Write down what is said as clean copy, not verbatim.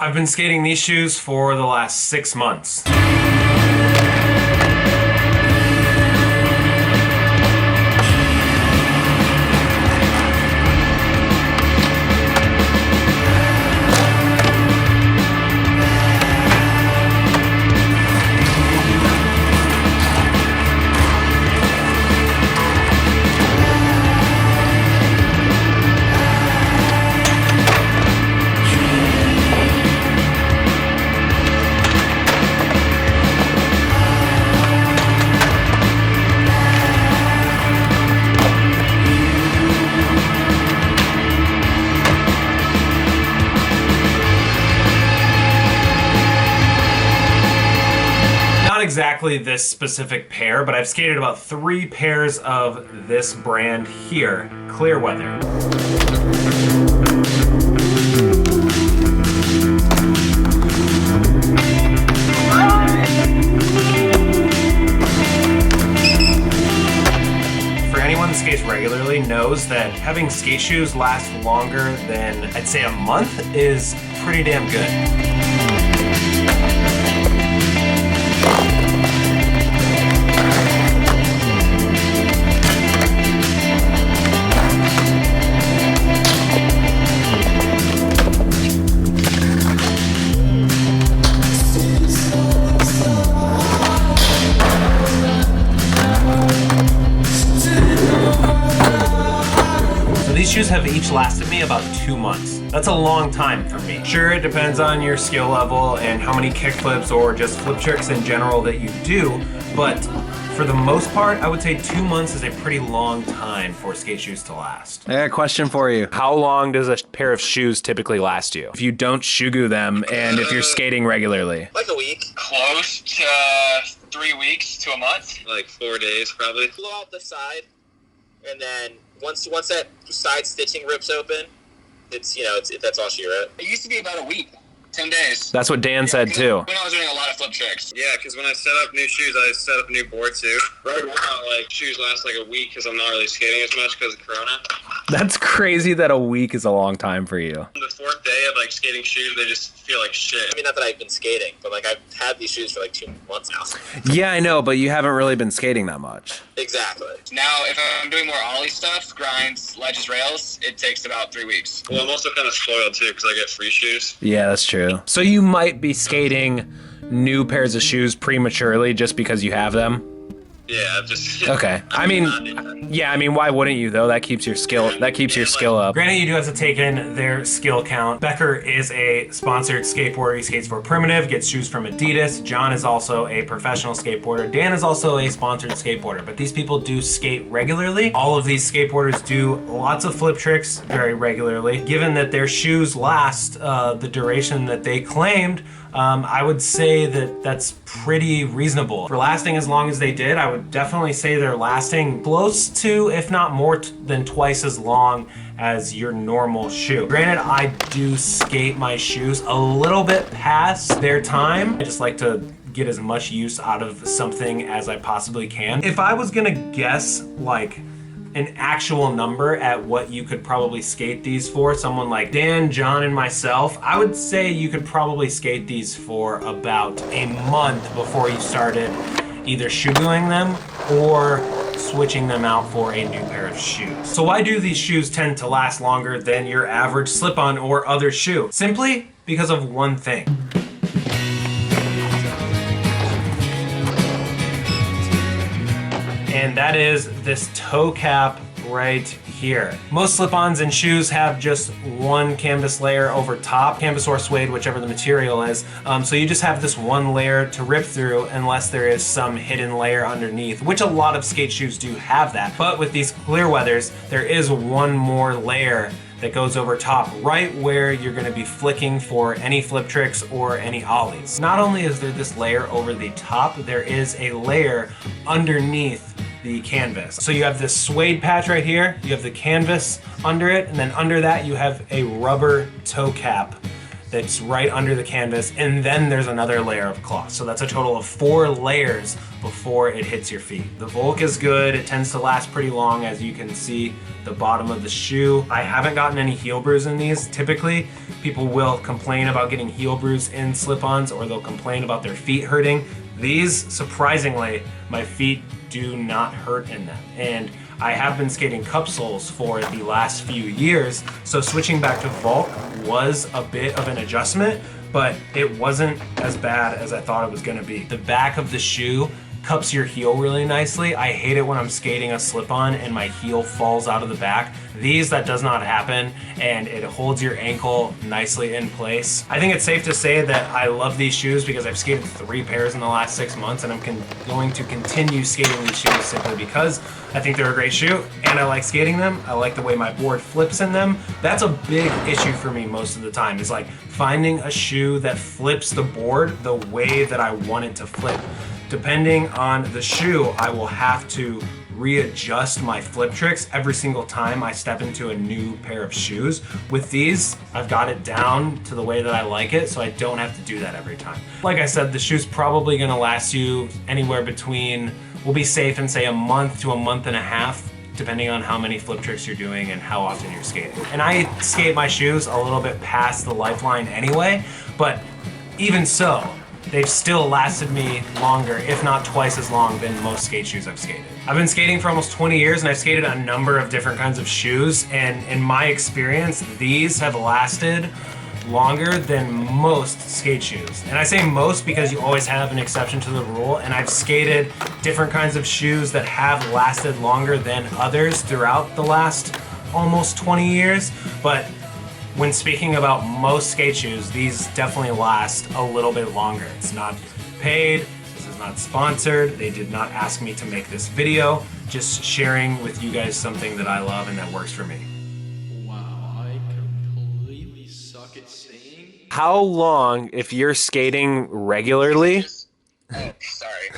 I've been skating these shoes for the last 6 months. Exactly this specific pair, but I've skated about 3 pairs of this brand here, Clearweather. For anyone that skates regularly knows that having skate shoes last longer than, I'd say, a month is pretty damn good. These shoes have each lasted me about 2 months. That's a long time for me. Sure, it depends on your skill level and how many kickflips or just flip tricks in general that you do, but for the most part, I would say 2 months is a pretty long time for skate shoes to last. I got a question for you. How long does a pair of shoes typically last you if you don't shugu them and if you're skating regularly? Like a week. Close to 3 weeks to a month. Like 4 days, probably. Blow out the side, and then once that side stitching rips open, it's that's all she wrote. It used to be about a week, 10 days. That's what Dan said too. When I was doing a lot of flip tricks. Yeah, because when I set up new shoes, I set up a new board too. Right now, like, shoes last like a week because I'm not really skating as much because of Corona. That's crazy that a week is a long time for you. On the 4th day of like skating shoes, they just feel like shit. I mean, not that I've been skating, but like I've had these shoes for like 2 months now. Yeah, I know, but you haven't really been skating that much. Exactly. Now, if I'm doing more ollie stuff, grinds, ledges, rails, it takes about 3 weeks. Well, I'm also kind of spoiled too because I get free shoes. Yeah, that's true. So you might be skating new pairs of shoes prematurely just because you have them? Yeah, just okay. I mean, why wouldn't you though? That keeps your skill. That keeps your skill up. Granted, you do have to take in their skill count. Becker is a sponsored skateboarder. He skates for Primitive, gets shoes from Adidas. John is also a professional skateboarder. Dan is also a sponsored skateboarder. But these people do skate regularly. All of these skateboarders do lots of flip tricks very regularly. Given that their shoes last the duration that they claimed, I would say that that's pretty reasonable. For lasting as long as they did, I would definitely say they're lasting close to, if not more than twice as long as your normal shoe. Granted, I do skate my shoes a little bit past their time. I just like to get as much use out of something as I possibly can. If I was gonna guess like an actual number at what you could probably skate these for, someone like Dan, John, and myself, I would say you could probably skate these for about a month before you started either shuguing them or switching them out for a new pair of shoes. So why do these shoes tend to last longer than your average slip-on or other shoe? Simply because of one thing. And that is this toe cap right here. Most slip-ons and shoes have just one canvas layer over top, canvas or suede, whichever the material is. So you just have this one layer to rip through unless there is some hidden layer underneath, which a lot of skate shoes do have that. But with these Clearweathers, there is one more layer that goes over top, right where you're gonna be flicking for any flip tricks or any ollies. Not only is there this layer over the top, there is a layer underneath the canvas. So you have this suede patch right here, you have the canvas under it, and then under that you have a rubber toe cap that's right under the canvas, and then there's another layer of cloth. So that's a total of 4 layers before it hits your feet. The Volk is good. It tends to last pretty long, as you can see the bottom of the shoe. I haven't gotten any heel bruise in these. Typically, people will complain about getting heel bruise in slip-ons, or they'll complain about their feet hurting. These, surprisingly, my feet do not hurt in them. And I have been skating cup soles for the last few years, so switching back to Volk was a bit of an adjustment, but it wasn't as bad as I thought it was gonna be. The back of the shoe cups your heel really nicely. I hate it when I'm skating a slip-on and my heel falls out of the back. These, that does not happen, and it holds your ankle nicely in place. I think it's safe to say that I love these shoes because I've skated 3 pairs in the last 6 months, and I'm going to continue skating these shoes simply because I think they're a great shoe and I like skating them. I like the way my board flips in them. That's a big issue for me most of the time, is like finding a shoe that flips the board the way that I want it to flip. Depending on the shoe, I will have to readjust my flip tricks every single time I step into a new pair of shoes. With these, I've got it down to the way that I like it, so I don't have to do that every time. Like I said, the shoe's probably gonna last you anywhere between, we'll be safe and say, a month to a month and a half, depending on how many flip tricks you're doing and how often you're skating. And I skate my shoes a little bit past the lifeline anyway, but even so, they've still lasted me longer, if not twice as long, than most skate shoes I've skated. I've been skating for almost 20 years, and I've skated a number of different kinds of shoes, and in my experience, these have lasted longer than most skate shoes. And I say most because you always have an exception to the rule, and I've skated different kinds of shoes that have lasted longer than others throughout the last almost 20 years, but when speaking about most skate shoes, these definitely last a little bit longer. It's not paid, this is not sponsored, they did not ask me to make this video, just sharing with you guys something that I love and that works for me. Wow, I completely suck at saying. How long, if you're skating regularly, Oh, sorry.